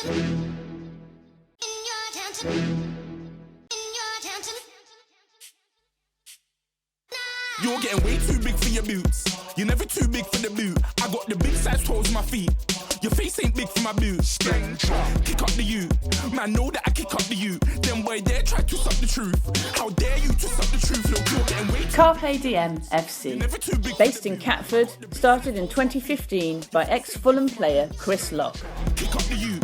You're getting way too big for your boots. You're never too big for the boot. I got the big size toes on my feet. Your face ain't big for my boots. Kick up the you. Man, know that I kick up the you. Then boy dare try to suck the truth. How dare you to suck the truth? Look, you're getting way too Carpe Diem FC, based in Catford, started in 2015 by ex-Fulham player Chris Locke. kick up the you.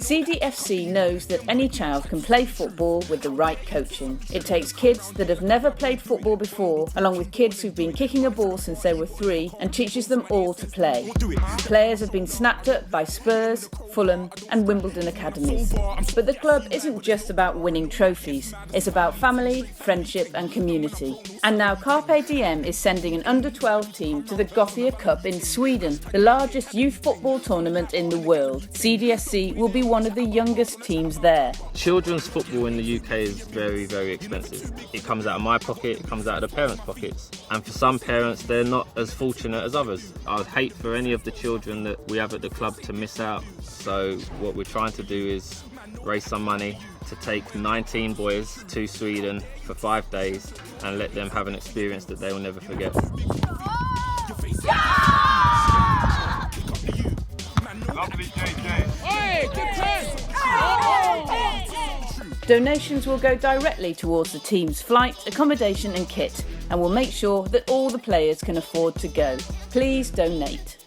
CDFC knows that any child can play football with the right coaching. It takes kids that have never played football before, along with kids who've been kicking a ball since they were 3, and teaches them all to play. Players have been snapped up by Spurs, Fulham and Wimbledon academies. But the club isn't just about winning trophies, it's about family, friendship and community. And now Carpe Diem is sending an under-12 team to the Gothia Cup in Sweden, the largest youth football tournament in the world. CDFC will be one of the youngest teams there. Children's football in the UK is very, very expensive. It comes out of my pocket, it comes out of the parents' pockets. And for some parents, they're not as fortunate as others. I would hate for any of the children that we have at the club to miss out. So what we're trying to do is raise some money to take 19 boys to Sweden for 5 days and let them have an experience that they will never forget. Lovely JJ. Donations will go directly towards the team's flight, accommodation and kit, and will make sure that all the players can afford to go. Please donate.